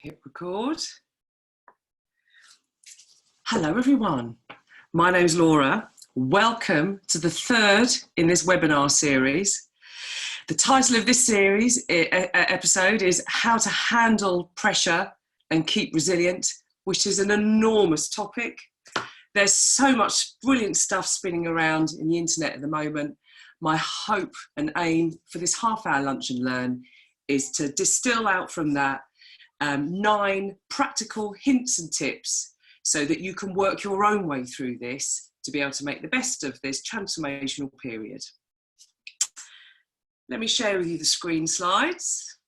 Hit record. Hello everyone, my name's Laura. Welcome to the third in this webinar series. The title of this series episode is How to Handle Pressure and Keep Resilient, which is an enormous topic. There's so much brilliant stuff spinning around in the internet at the moment. My hope and aim for this half-hour lunch and learn is to distill out from that 9 practical hints and tips so that you can work your own way through this to be able to make the best of this transformational period. Let me share with you the screen slides.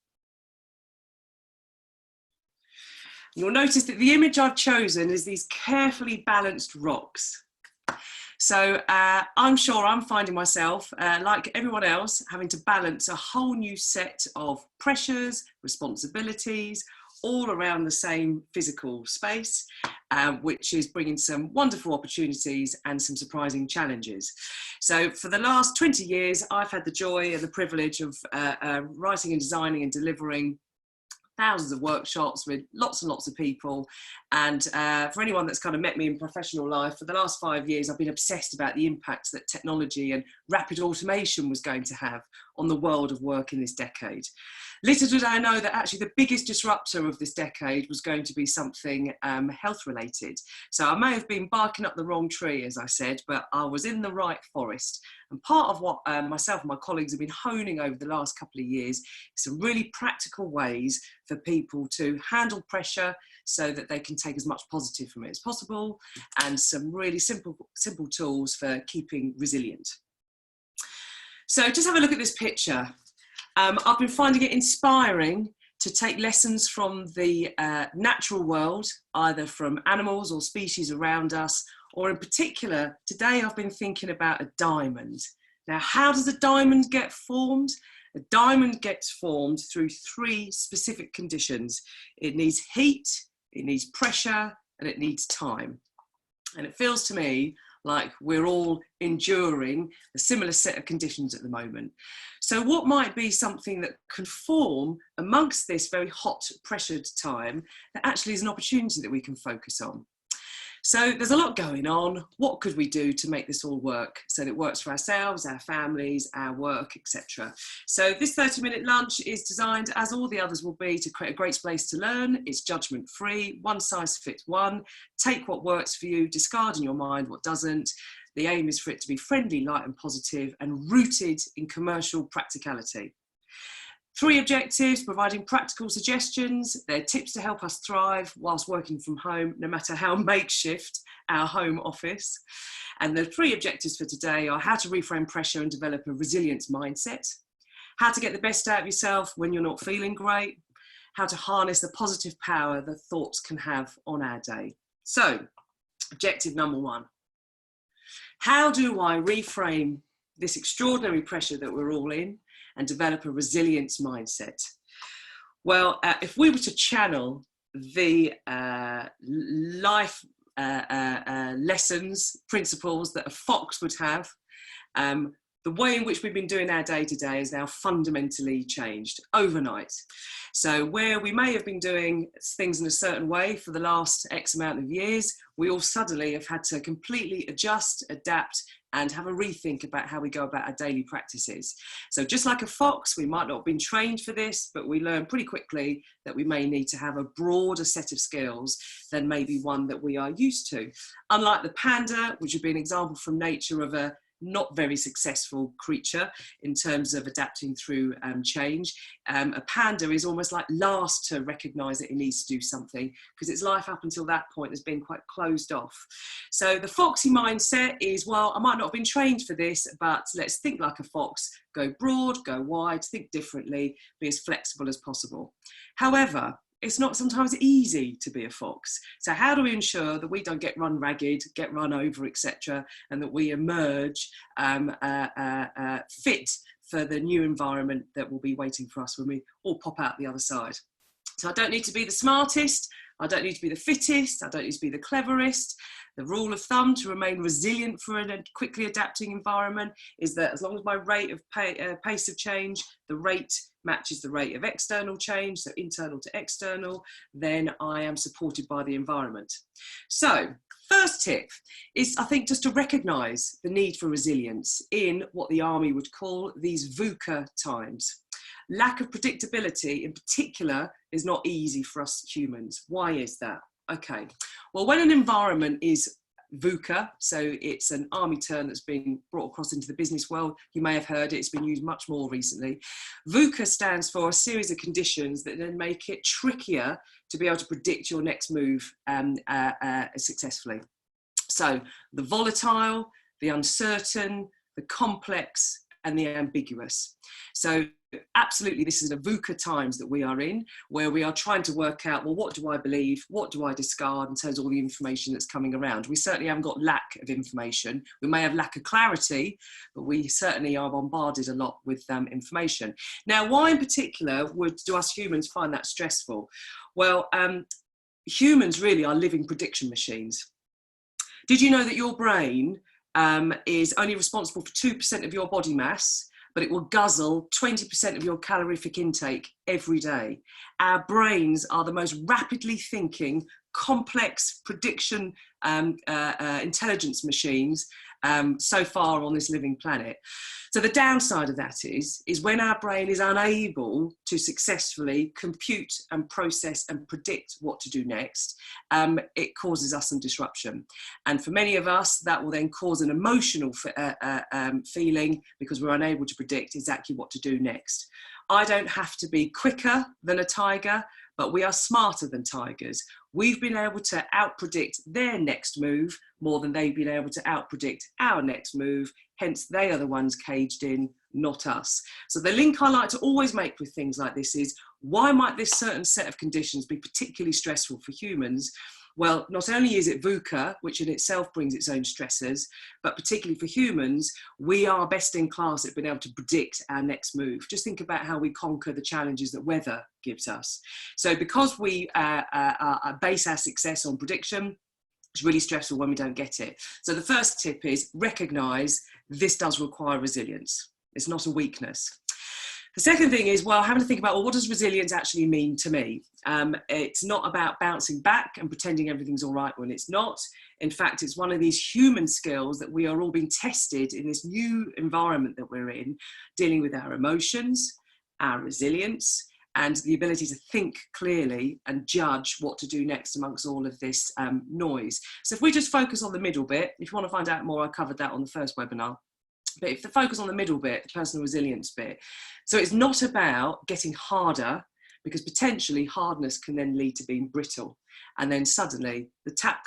You'll notice that the image I've chosen is these carefully balanced rocks. So I'm sure I'm finding myself, like everyone else, having to balance a whole new set of pressures, responsibilities, all around the same physical space, which is bringing some wonderful opportunities and some surprising challenges. So for the last 20 years, I've had the joy and the privilege of writing and designing and delivering thousands of workshops with lots and lots of people. And for anyone that's kind of met me in professional life, for the last 5 years, I've been obsessed about the impact that technology and rapid automation was going to have on the world of work in this decade. Little did I know that actually the biggest disruptor of this decade was going to be something health related. So I may have been barking up the wrong tree, as I said, but I was in the right forest. And part of what myself and my colleagues have been honing over the last couple of years is some really practical ways for people to handle pressure so that they can take as much positive from it as possible, and some really simple tools for keeping resilient. So just have a look at this picture. I've been finding it inspiring to take lessons from the natural world, either from animals or species around us, or in particular, today I've been thinking about a diamond. Now, how does a diamond get formed? A diamond gets formed through 3 specific conditions. It needs heat, it needs pressure, and it needs time. And it feels to me like we're all enduring a similar set of conditions at the moment. So what might be something that can form amongst this very hot, pressured time that actually is an opportunity that we can focus on? So there's a lot going on. What could we do to make this all work so that it works for ourselves, our families, our work, etc. So this 30-minute lunch is designed, as all the others will be, to create a great place to learn. It's judgment free, one size fits one. Take what works for you, discard in your mind what doesn't. The aim is for it to be friendly, light and positive, and rooted in commercial practicality. 3 objectives: providing practical suggestions. They're tips to help us thrive whilst working from home, no matter how makeshift our home office. And the 3 objectives for today are how to reframe pressure and develop a resilience mindset, how to get the best out of yourself when you're not feeling great, how to harness the positive power that thoughts can have on our day. So, objective number 1. How do I reframe this extraordinary pressure that we're all in and develop a resilience mindset? Well, if we were to channel the life lessons, principles that a fox would have, the way in which we've been doing our day-to-day is now fundamentally changed overnight. So where we may have been doing things in a certain way for the last X amount of years, we all suddenly have had to completely adjust, adapt, and have a rethink about how we go about our daily practices. So just like a fox, we might not have been trained for this, but we learn pretty quickly that we may need to have a broader set of skills than maybe one that we are used to. Unlike the panda, which would be an example from nature of a not very successful creature in terms of adapting through change. A panda is almost like last to recognise that it needs to do something because its life up until that point has been quite closed off. So the foxy mindset is, well, I might not have been trained for this, but let's think like a fox, go broad, go wide, think differently, be as flexible as possible. However, it's not sometimes easy to be a fox. So how do we ensure that we don't get run ragged, get run over, etc., and that we emerge fit for the new environment that will be waiting for us when we all pop out the other side? So I don't need to be the smartest. I don't need to be the fittest, I don't need to be the cleverest. The rule of thumb to remain resilient for a quickly adapting environment is that as long as my rate of pace of change, the rate matches the rate of external change, so internal to external, then I am supported by the environment. So, first tip is, I think, just to recognise the need for resilience in what the army would call these VUCA times. Lack of predictability in particular is not easy for us humans. Why is that? Okay, well, when an environment is VUCA, so it's an army term that's been brought across into the business world. You may have heard it, it's been used much more recently. VUCA stands for a series of conditions that then make it trickier to be able to predict your next move successfully. So the volatile, the uncertain, the complex, and the ambiguous. So absolutely, this is the VUCA times that we are in, where we are trying to work out, well, what do I believe? What do I discard in terms of all the information that's coming around? We certainly haven't got lack of information. We may have lack of clarity, but we certainly are bombarded a lot with information. Now, why in particular do us humans find that stressful? Well, humans really are living prediction machines. Did you know that your brain is only responsible for 2% of your body mass, but it will guzzle 20% of your calorific intake every day? Our brains are the most rapidly thinking, complex prediction intelligence machines so far on this living planet. So the downside of that is when our brain is unable to successfully compute and process and predict what to do next, it causes us some disruption. And for many of us, that will then cause an emotional feeling because we're unable to predict exactly what to do next. I don't have to be quicker than a tiger, but we are smarter than tigers. We've been able to outpredict their next move more than they've been able to outpredict our next move. Hence, they are the ones caged in, not us. So the link I like to always make with things like this is, why might this certain set of conditions be particularly stressful for humans? Well, not only is it VUCA, which in itself brings its own stressors, but particularly for humans, we are best in class at being able to predict our next move. Just think about how we conquer the challenges that weather gives us. So because we base our success on prediction, it's really stressful when we don't get it. So the first tip is recognise this does require resilience. It's not a weakness. The second thing is, well, having to think about, well, what does resilience actually mean to me? It's not about bouncing back and pretending everything's all right when it's not. In fact, it's one of these human skills that we are all being tested in this new environment that we're in, dealing with our emotions, our resilience, and the ability to think clearly and judge what to do next amongst all of this noise. So if we just focus on the middle bit, if you want to find out more, I covered that on the first webinar. But if the focus on the middle bit, the personal resilience bit, so it's not about getting harder, because potentially hardness can then lead to being brittle. And then suddenly the tap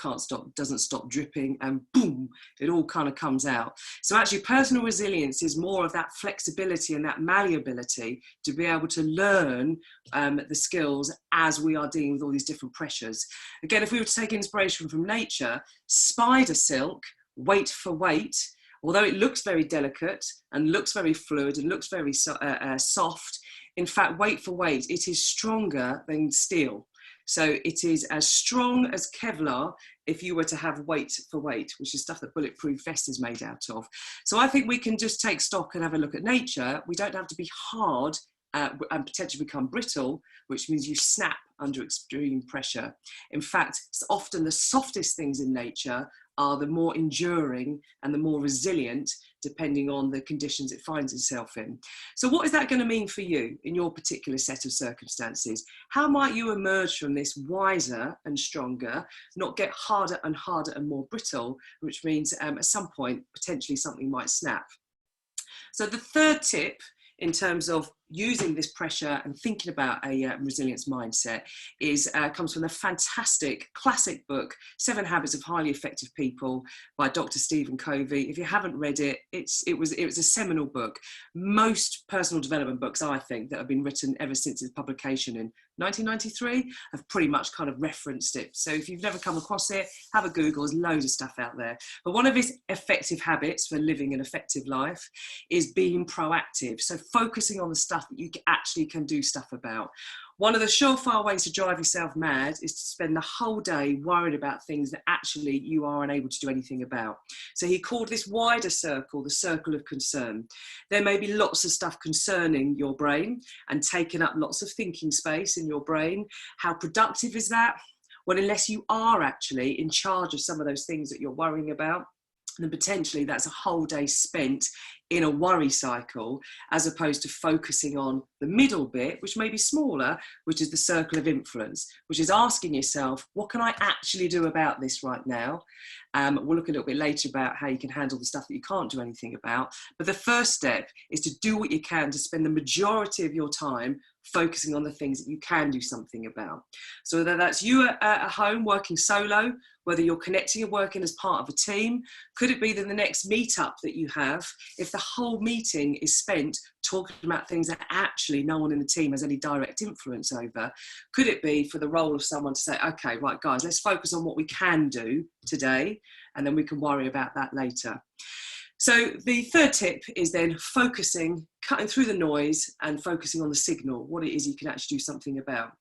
doesn't stop dripping, and boom, it all kind of comes out. So actually personal resilience is more of that flexibility and that malleability to be able to learn the skills as we are dealing with all these different pressures. Again, if we were to take inspiration from nature, spider silk, weight for weight, although it looks very delicate and looks very fluid and looks very soft, in fact, weight for weight, it is stronger than steel. So it is as strong as Kevlar if you were to have weight for weight, which is stuff that bulletproof vest is made out of. So I think we can just take stock and have a look at nature. We don't have to be hard and potentially become brittle, which means you snap under extreme pressure. In fact, it's often the softest things in nature are the more enduring and the more resilient, depending on the conditions it finds itself in. So what is that going to mean for you in your particular set of circumstances? How might you emerge from this wiser and stronger, not get harder and harder and more brittle, which means at some point, potentially something might snap. So the third tip in terms of using this pressure and thinking about a resilience mindset comes from the fantastic classic book, 7 Habits of Highly Effective People by Dr. Stephen Covey. If you haven't read it, it was a seminal book. Most personal development books, I think, that have been written ever since its publication in 1993 have pretty much kind of referenced it. So if you've never come across it, have a Google, there's loads of stuff out there. But one of his effective habits for living an effective life is being proactive. So focusing on the stuff that you actually can do stuff about. One of the surefire ways to drive yourself mad is to spend the whole day worrying about things that actually you are unable to do anything about. So he called this wider circle the circle of concern. There may be lots of stuff concerning your brain and taking up lots of thinking space in your brain. How productive is that? Well, unless you are actually in charge of some of those things that you're worrying about, then potentially that's a whole day spent in a worry cycle, as opposed to focusing on the middle bit, which may be smaller, which is the circle of influence, which is asking yourself, what can I actually do about this right now? We'll look a little bit later about how you can handle the stuff that you can't do anything about. But the first step is to do what you can to spend the majority of your time focusing on the things that you can do something about. So whether that's you at home working solo, whether you're connecting and working as part of a team, could it be that the next meetup that you have, if the whole meeting is spent talking about things that actually no one in the team has any direct influence over, could it be for the role of someone to say, okay, right guys, let's focus on what we can do today, and then we can worry about that later. So the third tip is then focusing, cutting through the noise and focusing on the signal, what it is you can actually do something about.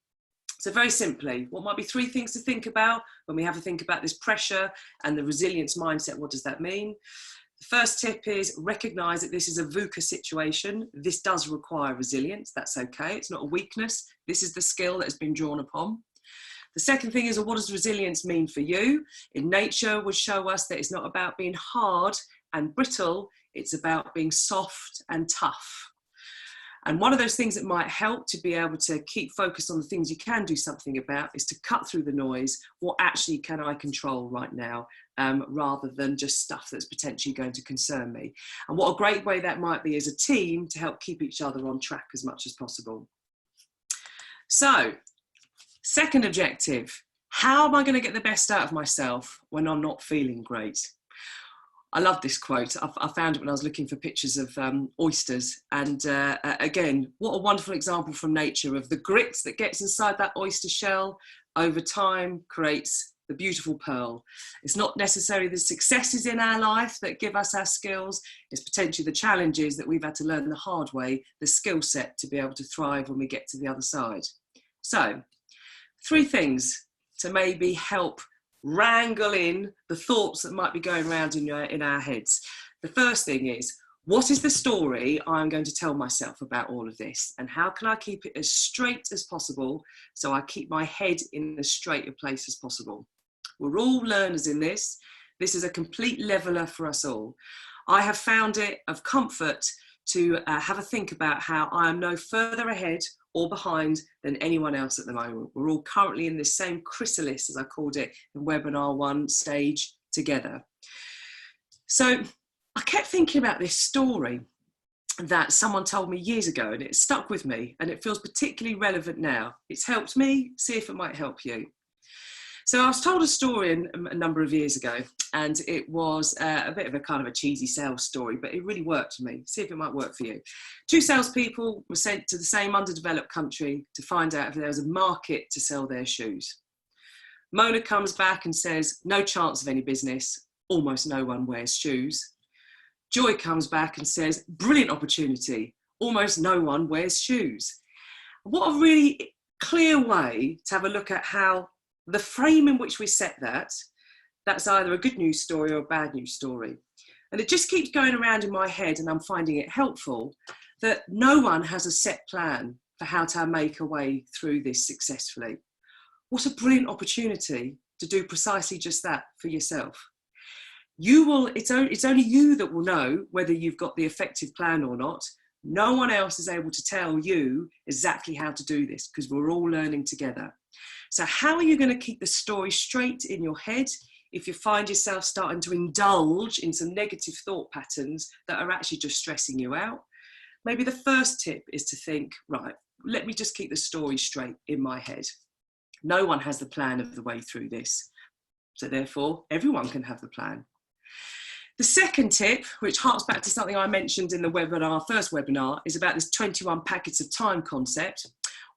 So very simply, what might be 3 things to think about when we have to think about this pressure and the resilience mindset? What does that mean? The first tip is recognise that this is a VUCA situation. This does require resilience. That's okay. It's not a weakness. This is the skill that has been drawn upon. The second thing is, what does resilience mean for you? In nature would show us that it's not about being hard and brittle. It's about being soft and tough. And one of those things that might help to be able to keep focused on the things you can do something about is to cut through the noise. What actually can I control right now, rather than just stuff that's potentially going to concern me? And what a great way that might be as a team to help keep each other on track as much as possible. So, second objective, how am I going to get the best out of myself when I'm not feeling great? I love this quote. I found it when I was looking for pictures of oysters. And again, what a wonderful example from nature of the grit that gets inside that oyster shell over time creates the beautiful pearl. It's not necessarily the successes in our life that give us our skills. It's potentially the challenges that we've had to learn the hard way, the skill set to be able to thrive when we get to the other side. So 3 things to maybe help wrangle in the thoughts that might be going around in our heads. The first thing is, what is the story I'm going to tell myself about all of this? And how can I keep it as straight as possible so I keep my head in as straight a place as possible? We're all learners in this. This is a complete leveler for us all. I have found it of comfort to have a think about how I am no further ahead or behind than anyone else at the moment. We're all currently in this same chrysalis, as I called it in webinar 1, stage together. So I kept thinking about this story that someone told me years ago, and it stuck with me, and it feels particularly relevant now. It's helped me, see if it might help you. So I was told a story a number of years ago, and it was a bit of a kind of a cheesy sales story, but it really worked for me. See if it might work for you. 2 salespeople were sent to the same underdeveloped country to find out if there was a market to sell their shoes. Mona comes back and says, no chance of any business. Almost no one wears shoes. Joy comes back and says, brilliant opportunity. Almost no one wears shoes. What a really clear way to have a look at how the frame in which we set that's either a good news story or a bad news story. And it just keeps going around in my head, and I'm finding it helpful that no one has a set plan for how to make a way through this successfully. What a brilliant opportunity to do precisely just that for yourself. It's only you that will know whether you've got the effective plan or not. No one else is able to tell you exactly how to do this, because we're all learning together. So how are you going to keep the story straight in your head if you find yourself starting to indulge in some negative thought patterns that are actually just stressing you out? Maybe the first tip is to think, right, let me just keep the story straight in my head. No one has the plan of the way through this. So therefore, everyone can have the plan. The second tip, which harks back to something I mentioned in the first webinar, is about this 21 packets of time concept,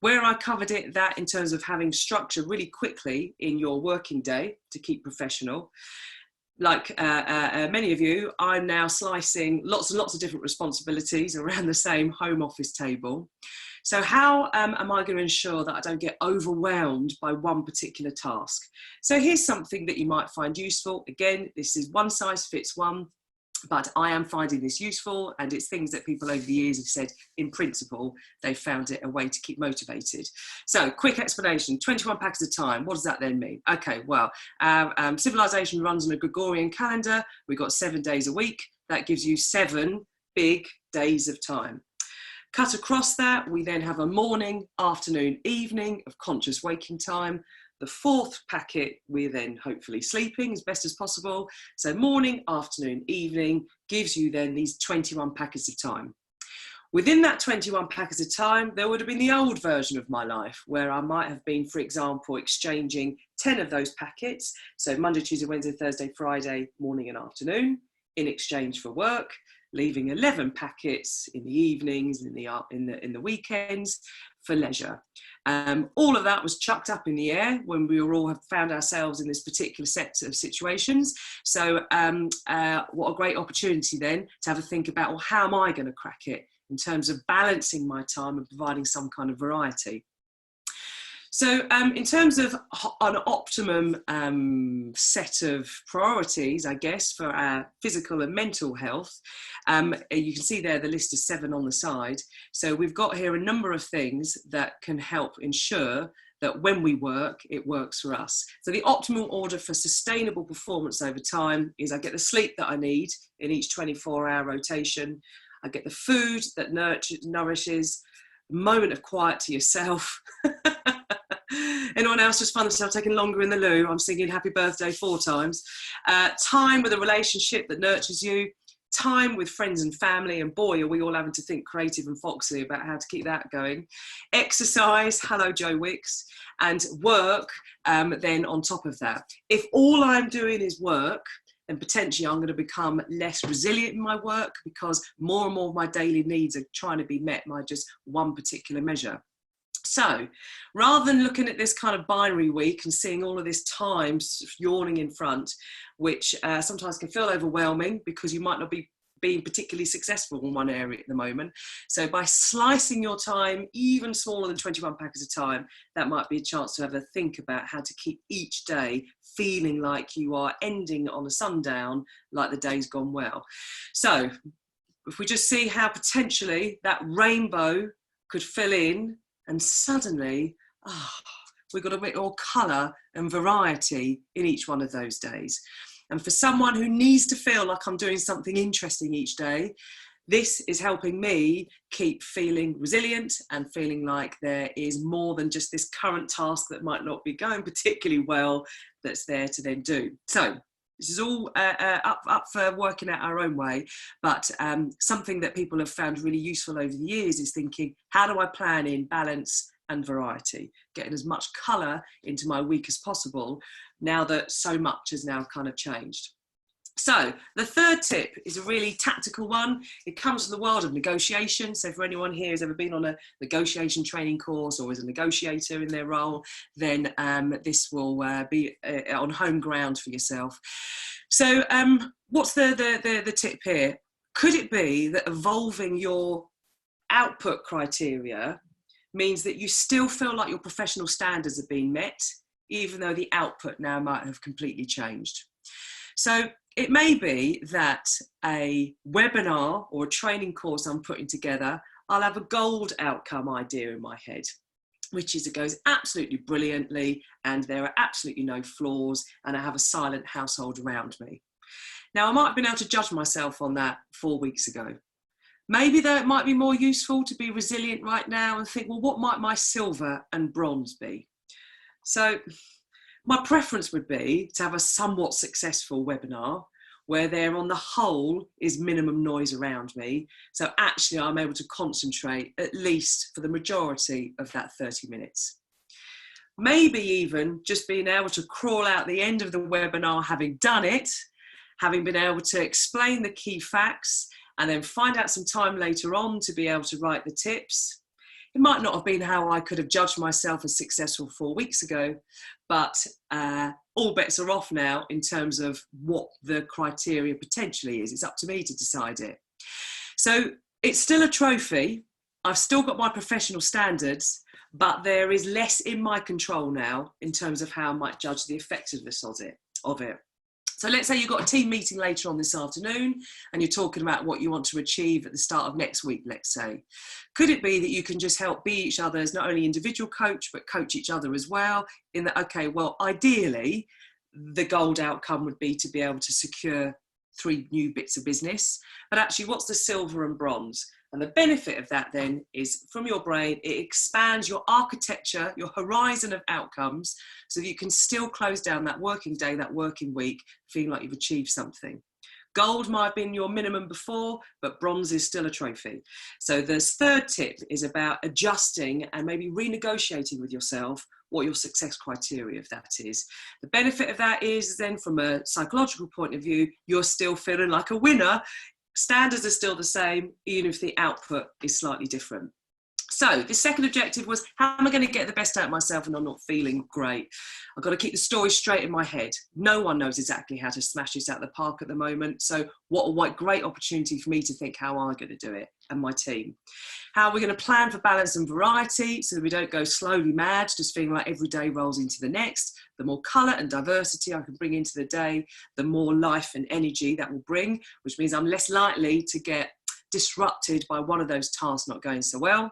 where I covered it that in terms of having structure really quickly in your working day to keep professional. Like many of you, I'm now slicing lots and lots of different responsibilities around the same home office table. So how am I going to ensure that I don't get overwhelmed by one particular task? So here's something that you might find useful. Again, this is one size fits one, but I am finding this useful, and it's things that people over the years have said, in principle, they've found it a way to keep motivated. So quick explanation, 21 packets of time, what does that then mean? Okay, well, civilization runs on a Gregorian calendar. We've got 7 days a week. That gives you 7 big days of time. Cut across that, we then have a morning, afternoon, evening of conscious waking time. The 4th packet, we're then hopefully sleeping as best as possible. So morning, afternoon, evening gives you then these 21 packets of time. Within that 21 packets of time, there would have been the old version of my life where I might have been, for example, exchanging 10 of those packets. So Monday, Tuesday, Wednesday, Thursday, Friday, morning and afternoon in exchange for work, leaving 11 packets in the evenings, in the weekends for leisure. All of that was chucked up in the air when we all have found ourselves in this particular set of situations. So what a great opportunity then to have a think about, well, how am I going to crack it in terms of balancing my time and providing some kind of variety? So in terms of an optimum set of priorities, I guess, for our physical and mental health, you can see there the list is 7 on the side. So we've got here a number of things that can help ensure that when we work, it works for us. So the optimal order for sustainable performance over time is I get the sleep that I need in each 24-hour rotation. I get the food that nourishes, a moment of quiet to yourself. Anyone else just find themselves taking longer in the loo? I'm singing happy birthday 4 times. Time with a relationship that nurtures you. Time with friends and family, and boy, are we all having to think creative and foxy about how to keep that going. Exercise, hello Joe Wicks, and work then on top of that. If all I'm doing is work, then potentially I'm going to become less resilient in my work because more and more of my daily needs are trying to be met by just one particular measure. So rather than looking at this kind of binary week and seeing all of this time yawning in front, which sometimes can feel overwhelming because you might not be being particularly successful in one area at the moment. So by slicing your time even smaller than 21 packets of time, that might be a chance to have a think about how to keep each day feeling like you are ending on a sundown, like the day's gone well. So if we just see how potentially that rainbow could fill in, and suddenly, we've got a bit more colour and variety in each one of those days. And for someone who needs to feel like I'm doing something interesting each day, this is helping me keep feeling resilient and feeling like there is more than just this current task that might not be going particularly well that's there to then do. So this is all up for working out our own way, but something that people have found really useful over the years is thinking, how do I plan in balance and variety, getting as much colour into my week as possible now that so much has now kind of changed. So the 3rd tip is a really tactical one. It comes from the world of negotiation. So for anyone here who's ever been on a negotiation training course or is a negotiator in their role, then this will be on home ground for yourself. So what's the tip here? Could it be that evolving your output criteria means that you still feel like your professional standards are being met, even though the output now might have completely changed? So it may be that a webinar or a training course I'm putting together, I'll have a gold outcome idea in my head, which is it goes absolutely brilliantly and there are absolutely no flaws and I have a silent household around me. Now, I might have been able to judge myself on that 4 weeks ago. Maybe that it might be more useful to be resilient right now and think, well, what might my silver and bronze be? So my preference would be to have a somewhat successful webinar where there on the whole is minimum noise around me. So actually I'm able to concentrate at least for the majority of that 30 minutes. Maybe even just being able to crawl out the end of the webinar having done it, having been able to explain the key facts and then find out some time later on to be able to write the tips. It might not have been how I could have judged myself as successful 4 weeks ago, but all bets are off now in terms of what the criteria potentially is. It's up to me to decide it. So it's still a trophy. I've still got my professional standards, but there is less in my control now in terms of how I might judge the effectiveness of it. So let's say you've got a team meeting later on this afternoon and you're talking about what you want to achieve at the start of next week, let's say. Could it be that you can just help be each other's not only individual coach, but coach each other as well, in that, okay, well, ideally, the gold outcome would be to be able to secure 3 new bits of business, but actually what's the silver and bronze? And the benefit of that then is from your brain, it expands your architecture, your horizon of outcomes, so that you can still close down that working day, that working week, feeling like you've achieved something. Gold might have been your minimum before, but bronze is still a trophy. So this third tip is about adjusting and maybe renegotiating with yourself what your success criteria, if that is. The benefit of that is then from a psychological point of view, you're still feeling like a winner. Standards are still the same, even if the output is slightly different. So the second objective was, how am I going to get the best out of myself and I'm not feeling great? I've got to keep the story straight in my head. No one knows exactly how to smash this out of the park at the moment. So what a great opportunity for me to think, how am I going to do it, and my team? How are we going to plan for balance and variety so that we don't go slowly mad, just feeling like every day rolls into the next? The more colour and diversity I can bring into the day, the more life and energy that will bring, which means I'm less likely to get disrupted by one of those tasks not going so well.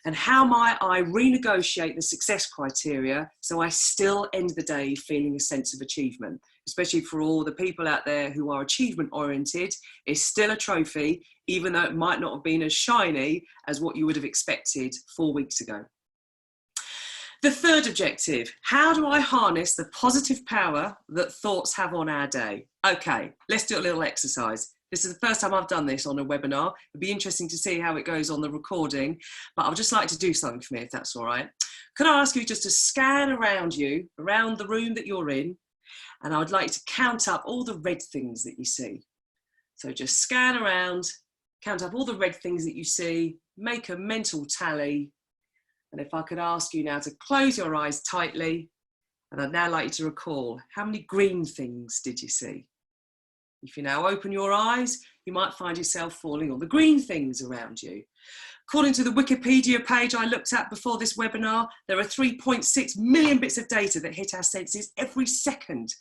And how might I renegotiate the success criteria so I still end the day feeling a sense of achievement, especially for all the people out there who are achievement oriented. It's still a trophy, even though it might not have been as shiny as what you would have expected 4 weeks ago. The third objective, how do I harness the positive power that thoughts have on our day? Okay, let's do a little exercise. This is the first time I've done this on a webinar. It'd be interesting to see how it goes on the recording, but I'd just like to do something for me, if that's all right. Could I ask you just to scan around you, around the room that you're in, and I'd like to count up all the red things that you see. So just scan around, count up all the red things that you see, make a mental tally. And if I could ask you now to close your eyes tightly, and I'd now like you to recall, how many green things did you see? If you now open your eyes, you might find yourself falling on the green things around you. According to the Wikipedia page I looked at before this webinar, there are 3.6 million bits of data that hit our senses every second.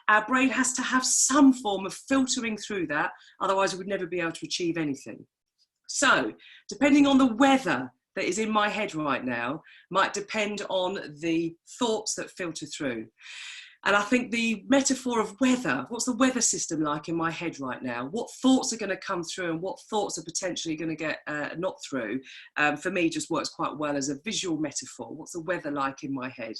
Our brain has to have some form of filtering through that, otherwise we would never be able to achieve anything. So, depending on the weather that is in my head right now, might depend on the thoughts that filter through. And I think the metaphor of weather, what's the weather system like in my head right now? What thoughts are going to come through and what thoughts are potentially going to get not through, for me just works quite well as a visual metaphor. What's the weather like in my head?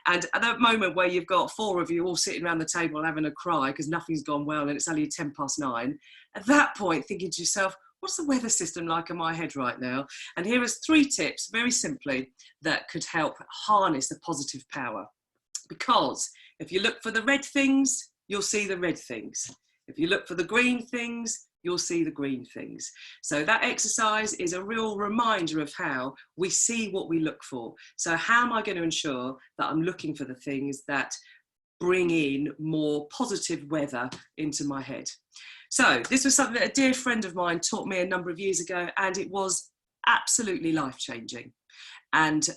And at that moment where you've got 4 of you all sitting around the table having a cry because nothing's gone well and it's only 9:10, at that point thinking to yourself, what's the weather system like in my head right now? And here is 3 tips, very simply, that could help harness the positive power. Because if you look for the red things, you'll see the red things. If you look for the green things, you'll see the green things. So that exercise is a real reminder of how we see what we look for. So how am I going to ensure that I'm looking for the things that bring in more positive weather into my head? So this was something that a dear friend of mine taught me a number of years ago, and it was absolutely life-changing. And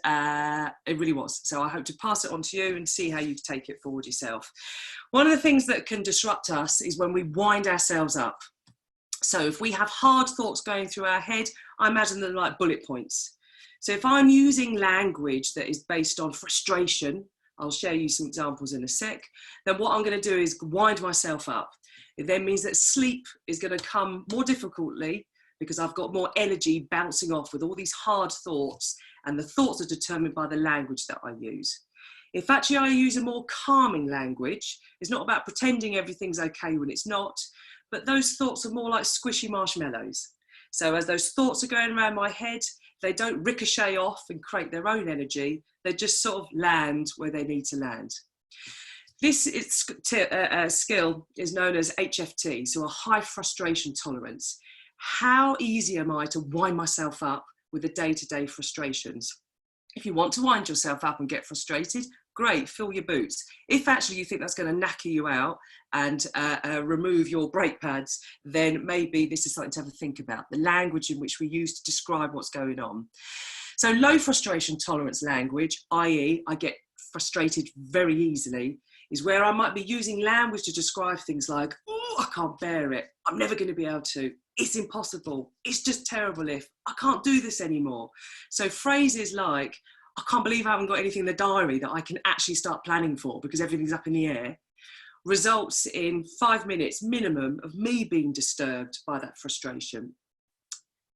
it really was. So I hope to pass it on to you and see how you take it forward yourself. One of the things that can disrupt us is when we wind ourselves up. So if we have hard thoughts going through our head, I imagine them like bullet points. So if I'm using language that is based on frustration, I'll share you some examples in a sec, then what I'm going to do is wind myself up. It then means that sleep is going to come more difficultly because I've got more energy bouncing off with all these hard thoughts, and the thoughts are determined by the language that I use. If actually I use a more calming language, it's not about pretending everything's okay when it's not, but those thoughts are more like squishy marshmallows. So as those thoughts are going around my head, they don't ricochet off and create their own energy, they just sort of land where they need to land. This skill is known as HFT, so a high frustration tolerance. How easy am I to wind myself up with the day-to-day frustrations? If you want to wind yourself up and get frustrated, great, fill your boots. If actually you think that's going to knacker you out and remove your brake pads, then maybe this is something to have a think about, the language in which we use to describe what's going on. So low frustration tolerance language, i.e. I get frustrated very easily, is where I might be using language to describe things like, oh, I can't bear it, I'm never going to be able to, it's impossible, it's just terrible if, I can't do this anymore. So phrases like, I can't believe I haven't got anything in the diary that I can actually start planning for because everything's up in the air, results in 5 minutes minimum of me being disturbed by that frustration.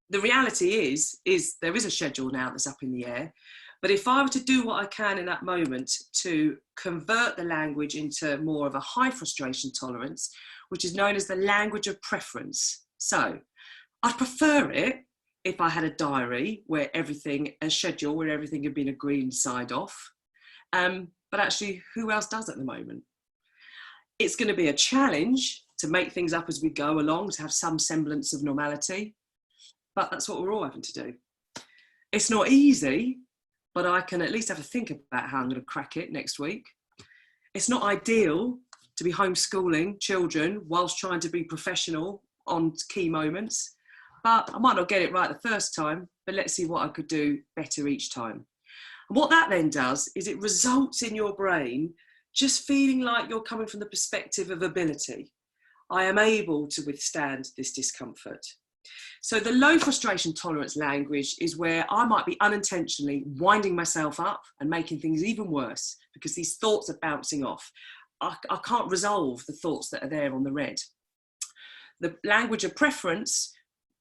The reality is there is a schedule now that's up in the air, but if I were to do what I can in that moment to convert the language into more of a high frustration tolerance, which is known as the language of preference. So I'd prefer it if I had a diary where everything, a schedule where everything had been agreed and signed off. But actually, who else does at the moment? It's going to be a challenge to make things up as we go along, to have some semblance of normality. But that's what we're all having to do. It's not easy, but I can at least have a think about how I'm going to crack it next week. It's not ideal to be homeschooling children whilst trying to be professional on key moments. But I might not get it right the first time, but let's see what I could do better each time. And what that then does is it results in your brain just feeling like you're coming from the perspective of ability. I am able to withstand this discomfort. So the low frustration tolerance language is where I might be unintentionally winding myself up and making things even worse because these thoughts are bouncing off. I can't resolve the thoughts that are there on the red. The language of preference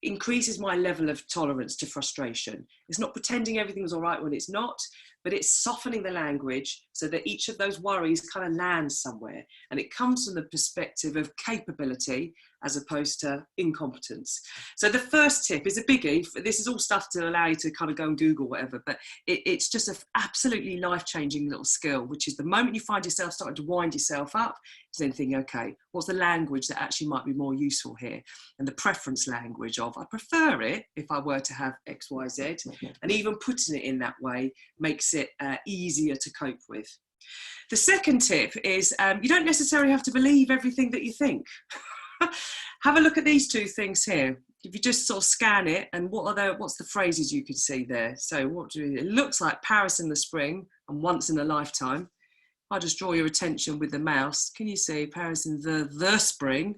increases my level of tolerance to frustration. It's not pretending everything's all right when it's not, but it's softening the language so that each of those worries kind of lands somewhere. And it comes from the perspective of capability as opposed to incompetence. So the first tip is a biggie. This is all stuff to allow you to kind of go and Google whatever, but it's just an absolutely life-changing little skill, which is the moment you find yourself starting to wind yourself up, is then thinking, okay, what's the language that actually might be more useful here? And the preference language of, I prefer it if I were to have X, Y, Z, and even putting it in that way makes it easier to cope with. The second tip is you don't necessarily have to believe everything that you think. Have a look at these two things here. If you just sort of scan it, and what's the phrases you can see there? So it looks like Paris in the spring and once in a lifetime. I'll just draw your attention with the mouse. Can you see Paris in the spring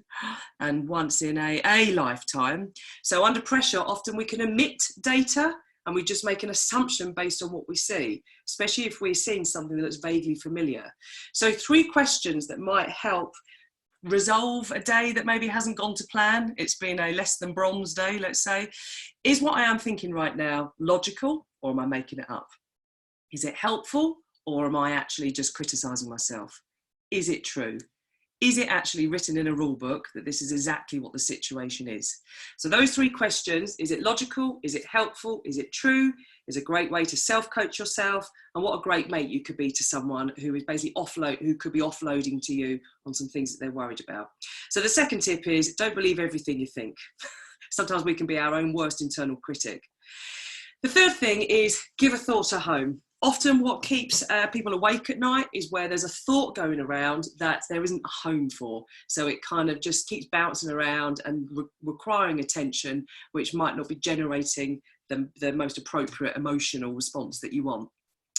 and once in a lifetime? So under pressure, often we can omit data and we just make an assumption based on what we see, especially if we're seeing something that's vaguely familiar. So 3 questions that might help resolve a day that maybe hasn't gone to plan. It's been a less than bronze day, let's say. Is what I am thinking right now logical, or am I making it up? Is it helpful, or am I actually just criticizing myself? Is it true? Is it actually written in a rule book that this is exactly what the situation is? So those 3 questions, is it logical? Is it helpful? Is it true? Is a great way to self-coach yourself. And what a great mate you could be to someone who is basically who could be offloading to you on some things that they're worried about. So the second tip is don't believe everything you think. Sometimes we can be our own worst internal critic. The third thing is give a thought a home. Often what keeps people awake at night is where there's a thought going around that there isn't a home for. So it kind of just keeps bouncing around and requiring attention, which might not be generating the most appropriate emotional response that you want.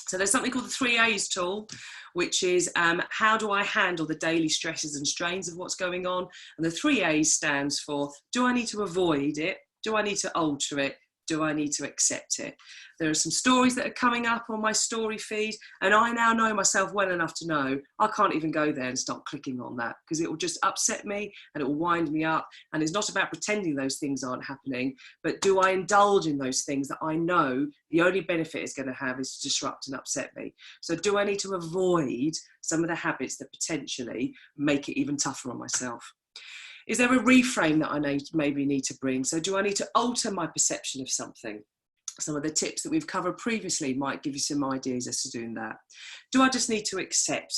So there's something called the 3 A's tool, which is how do I handle the daily stresses and strains of what's going on? And the 3 A's stands for, do I need to avoid it? Do I need to alter it? Do I need to accept it? There are some stories that are coming up on my story feed, and I now know myself well enough to know I can't even go there and start clicking on that because it will just upset me and it will wind me up. And it's not about pretending those things aren't happening, but do I indulge in those things that I know the only benefit it's going to have is to disrupt and upset me? So do I need to avoid some of the habits that potentially make it even tougher on myself? Is there a reframe that I maybe need to bring? So do I need to alter my perception of something? Some of the tips that we've covered previously might give you some ideas as to doing that. Do I just need to accept?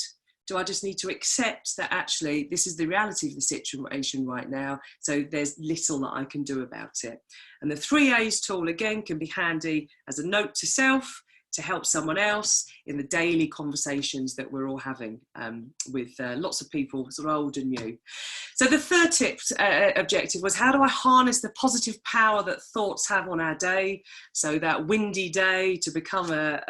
Do I just need to accept that actually this is the reality of the situation right now, so there's little that I can do about it? And the 3 A's tool, again, can be handy as a note to self, to help someone else in the daily conversations that we're all having with lots of people, sort of old and new. So the third tip objective was, how do I harness the positive power that thoughts have on our day? So that windy day to become a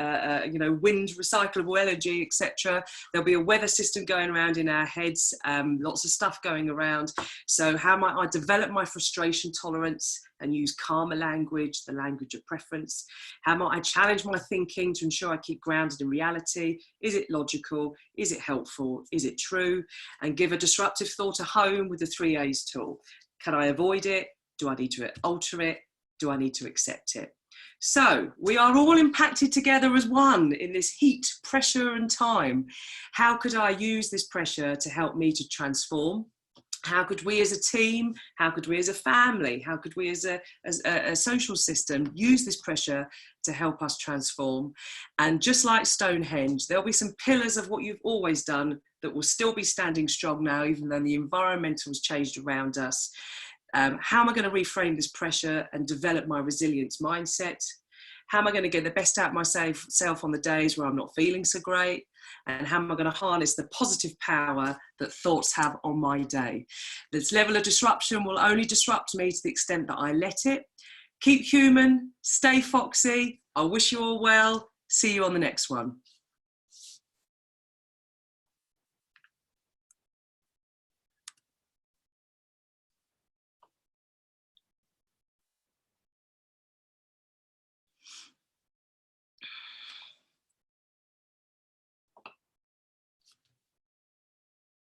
wind recyclable energy, etc. There'll be a weather system going around in our heads, lots of stuff going around. So how might I develop my frustration tolerance and use calmer language, the language of preference? How might I challenge my thinking to ensure I keep grounded in reality? Is it logical? Is it helpful? Is it true? And give a disruptive thought a home with the 3 A's tool. Can I avoid it? Do I need to alter it? Do I need to accept it? So we are all impacted together as one in this heat, pressure and time. How could I use this pressure to help me to transform? How could we as a team, how could we as a family, how could we as a social system use this pressure to help us transform? And just like Stonehenge, there'll be some pillars of what you've always done that will still be standing strong now, even though the environmental's changed around us. How am I going to reframe this pressure and develop my resilience mindset? How am I going to get the best out of myself on the days where I'm not feeling so great? And how am I going to harness the positive power that thoughts have on my day? This level of disruption will only disrupt me to the extent that I let it. Keep human, stay foxy. I wish you all well. See you on the next one.